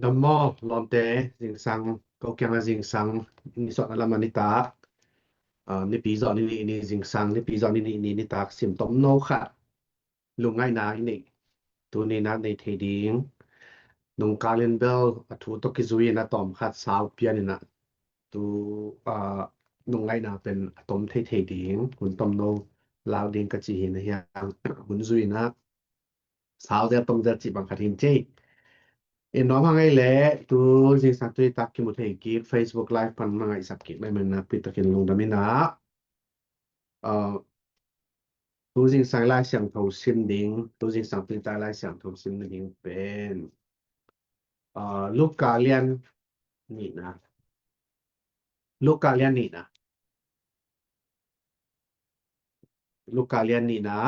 Damo lonte zingsang ko kyang zingsang ni so ala manita ni pizo ni zingsang ni pizo ni tak sim tom no kha lungai na ni tu ni na nei theding nong kalen bel athu to ki zui na tom khat saw pian ni na tu nongai na pen tom theding kun tom no law ding ka chi hin hiang kun zui na saw de tom da chi bang khatin che nó mang ngay lẽ tu jing sang tu tak ki mu thei ki Facebook live pan mangai sakki mai man na pi takin lung dami na tu jing sang lai siang tho sim ding tu jing sang tu ta lai siang tho sim ding penลูกกาเลียนนี่นะลูกกาเลียนนี่นะลูกกาเลียนนี่นะ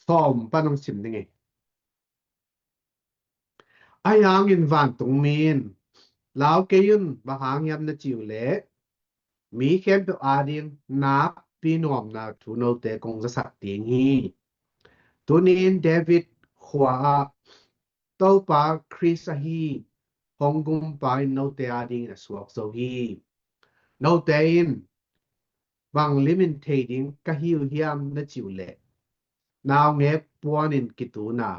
ซ่อมป้านองสิมนี่ไงไอ้หางอินวานตรงมีนลาวเกยุนบะหางยับนะจิวเละมีเข้มเปอาดิงนับปีนอมนาทูโนเตกงจะสักเตียงฮีตัวนี้เดวิดขวาเต้าปาคริสฮีฮองกุมปาโนเตอาดิงสวกโซฮีโนเตอินวังลิมินเทดิงกะฮิวเฮียมนะจิวเละนาวเงปปวนินกิตูนา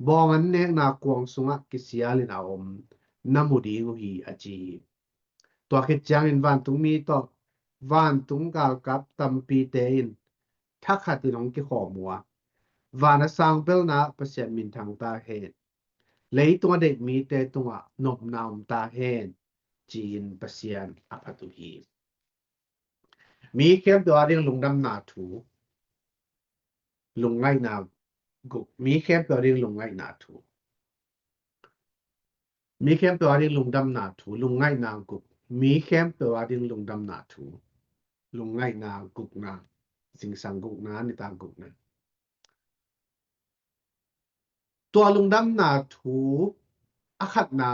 บองอันเนนากวงสุงะกิเสียลินาอมนามุดีงฮีอจีตัวคิดจังอินวันตุงมีต่อวันตุงกาลกับตัมปีเตอินทักขัดตินองกิขอมัววานสังเปลนาประเสียมินทางตาเฮนเลยตัวเด็กมีเตตัวนบนามตาเฮนจีนประเสียนอภัตุฮีมีเข้มตัวเรียงลุงดำนาถูลุงไงนากุมีเข้มตัวเรียงลุงไงนาถูมีเข้มตัวเรียงลุงดำนาถูลุงไงนากุมีเข้มตัวเรียงลุงดำนาถูลุงไงนากุกนาสิงสังกุกนาในตางกุกนะตัวลุงดำนาถูอาคัดนา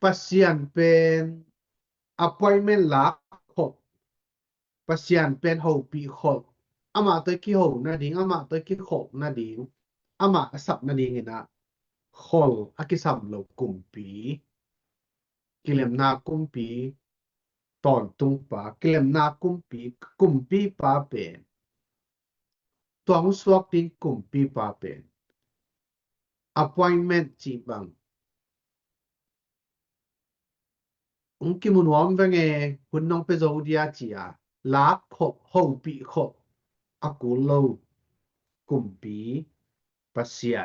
ปัสยันเป็น appointment ลักขบปัสยันเป็นหูปีขบอามาตัวกี่หูนาดิงอามาตัวกี่ขบนาดิงอามาสับนาดิงนะขออากิสับโลกุมปีกิเลมนากุมปีตอนตุงปากิเลมนากุมปีปาเป็นตัวมุสวกดิงกุมปีปาเป็น appointment จีบังกิมุนวอมเวงเอคุณน้องไปโซเดียจีอาลาขบหูปีขบอากูโลกุมปีปัสยา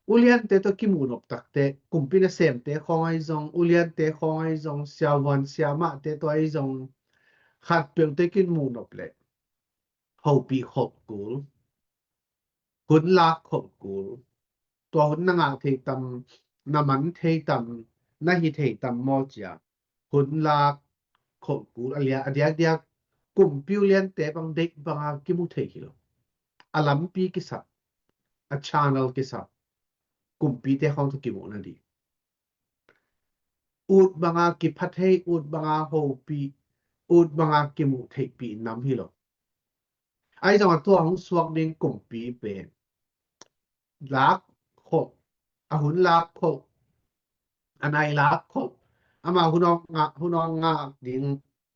อุเลียนเตตัวกิมุนอบตักเตกุมปีนเซมเตของไอซองอุเลียนเตของไอซองเสียวันเสียมาเตตัวไอซองขัดเปียงเตกินมุนอบเลยหูปีขบกูหุ่นลาขบกูตัวหุ่นนางเทตัมน้ำมันเทตัมนาฮิเทตัมมอจาหุ่นลาขบกูอะไรเดียกุมปิวเลียนเตบังเด็กบังกิมุเทกิโลอาลัมปีกิสับอาชานัลกิสับกุมปีเตของตุกิมุนาดีอูดบังกิพัทเฮอูดบังโฮปีอูดบังกิมุเทปีน้ำฮิโลไอจังหวะตัวของสวกดิงกุมปีเป็นลักขบอาหุ่นลักขบอันไอลักขบอามาหุ่นองงาดิง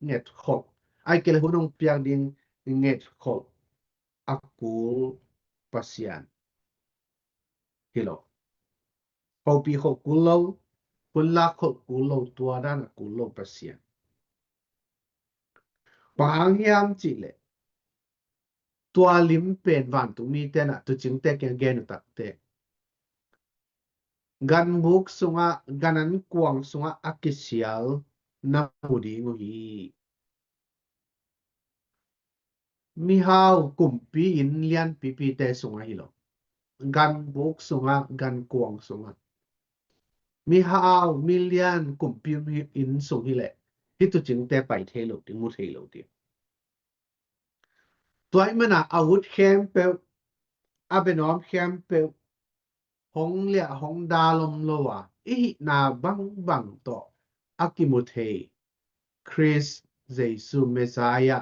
เน็ตขบไอเกลหุ่นองเปียงดิงเน็ตขบอากูปัสยันฮิโลพอปีขบกูโลหุ่นลักขบกูโลตัวด้านกูโลปัสยันบางยามจิเลตัวลิมเป็นวันตุมีเตนะตุจิงเตกเกนุตักเตกันบุกสุงะกันันกวางสุงะอักิเสียลนามุดีงฮีมีฮาวกุมปีอินเลียนปีเตสุงะฮิโลกันบุกสุงะกันกวางสุงะมีฮาวมิเลียนกุมปีอินสุงฮิเลที่ตุจิงเตไปเทโลติมุเทโลติตัวไอ้มันอาวุธเข้มเปลอาเป็นน้อมเข้มเปลหงเลียหงดาลมโลวะอีนาบังต่ออากิมุเทคริสเยซูเมสายะ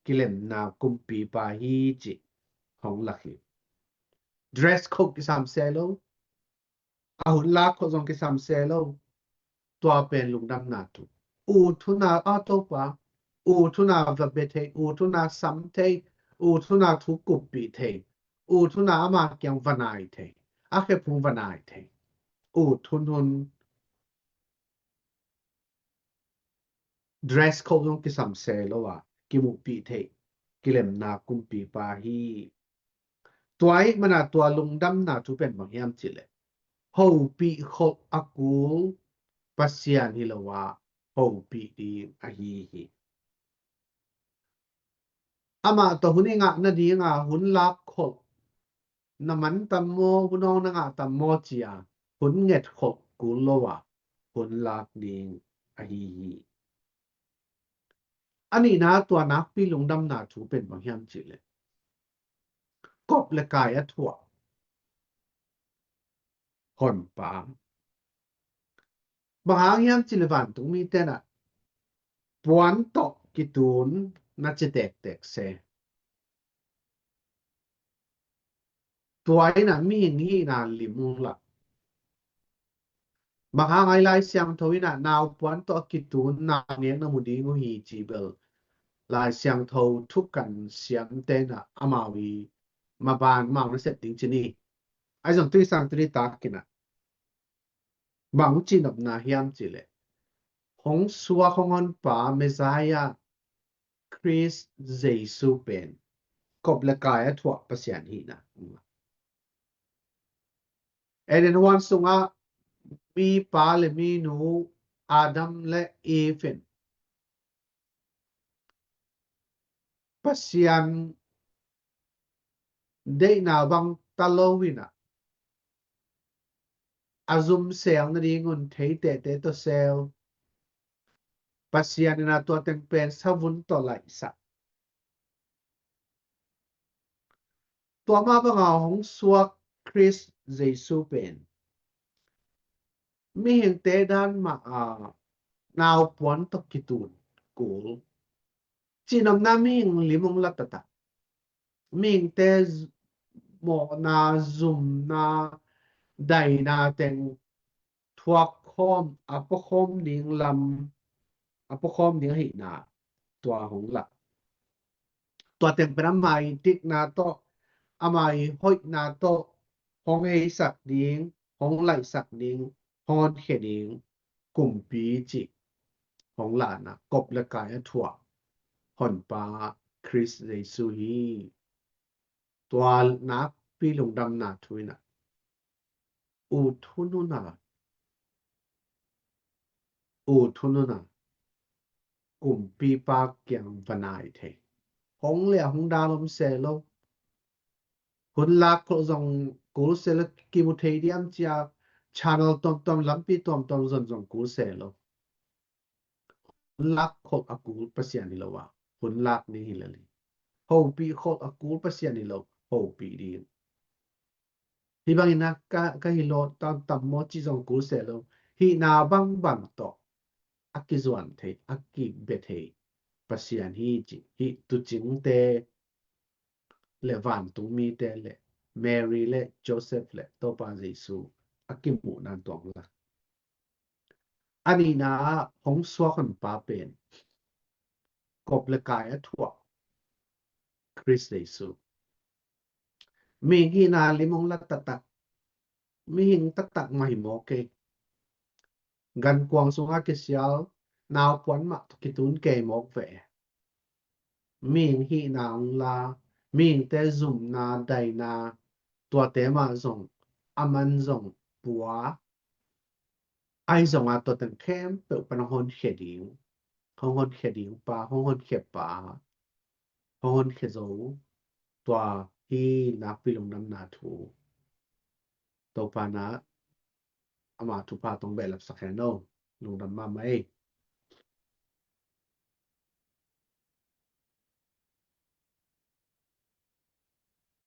กิเลมนากุมปีปาฮีจิของลักฮี dress code กิสามเซโลอาหุนลากโคซองกิสามเซโลตัวเป็นลุงดำนาตุอูทุนาอาโตปาอูทุนาวับเบเทอูทุนาซัมเทอูทุนาทุกุปปีเทอูทุนาอามาเกียงวนายเทอาเคพุงวนายเทอูทุนหุน dress code ของกิสามเซโลวะกิมุปีเทกิเลมนากุมปีปาฮีตัวไอ้มันตัวลุงดำนาทุเป็นบางยามจิเลโฮปีโคอากูปัสยานิลวะโฮปีดีอาฮีฮีอามาตัวหุ่นงะนาดีงะหุ่นลักโคน้ำมันตัมโมหุ่นองนงะตัมโมจียหุ่นเง็ดโคกูลวะหุ่นลักดีอาฮีฮีอันนี้นะตัวนักปีลุงดำนาทุเป็นบางยามจิเลกบและกายถั่วคนปามบางยามจิเลวันตุมีเตนะปวนตกกิตูนน่าจะแตกเสตัวไอ้น่ะมีนี่นานลิมุงละบางไงไลเสียงทวินะนาวปวนตกกิตูนนาเนียนมุดีงูฮีจีเบลลายเสียงทวทุกกันเสียงเตนะอามาวีมาบานมาเสร็จจริงๆนี่ไอ้ส่วนที่สังตรีตากินะบางจีนบนาเฮียมจิเลของสัวของอันป่าเมซายาคริสเจซูเป็นกบและกายถั่วประเสียนหีนะเอเดนวันสุงะมีปาเลมีนูอาดัมและเอเฟนประเสียนได้นาบังตะโลวินะอาซุมเซลนดีงุนเทเตตัวเซลประเสียนนาตัวเต็งเป็นสวุนต่อไหลสักตัวมาบังเอาของสัวคริสเจซูเป็นมีเห็นเตดันมานาวปวนตกิตูนกูลจีนำนามิงลิมงลัตตะมิงเตโมนาซุมนาไดนาเต็งทวกคอมอปคอมลิงลำอปคอมลิงหินาตัวหงละตัวเต็งเป็นอมัยติกนาโตอมัยหอยนาโตหงเฮสักดิงหงไหลสักดิงหงเขดิงกลุ่มปีจิของหลานนะกบและกายถั่วห่อนปลาคริสเรซูฮีตัวนักปีลงดำนาทุยนะอูทุนุนะอูทุนุนะกลุ่มปีปาเกียงวนายเทหงเหลี่ยหงดาลมเซโลหุ่นลักโคจงกูเซลกิมุเทเดียมจียชานัลตอมลัมปีตอมจงกูเซโลหุ่นลักโคอากูประเสียนิโลวะหุ่นลักนี่ฮิเลลีโฮปีโคอากูประเสียนิโลโฮปีดีhi bang ina ka hi lo tam mo chi jong ku se lo hi na bang to akizwan the akki bethe pasian hi chi hi tu ching te le van tu mi te le Mary le Joseph le to pa Jesu akki mu nan tong la ani na hong swa kon pa pen kop le kai a thua Chris Jesu mi hi na limong la tatak mi hing tatak mai mo ke gan kwang sunga ke sial naw puan ma kitun ke mok ve ming hi naung la ming te zum na dai na tua te ma zong aman zong bua ai zong a to ten kem pe pan hon kheding hon kheding pa hon khe pa hon khe zo tua hi na pilong nam na thu to pa na ama tu pa tong be lap sa khen no lung dam ma mai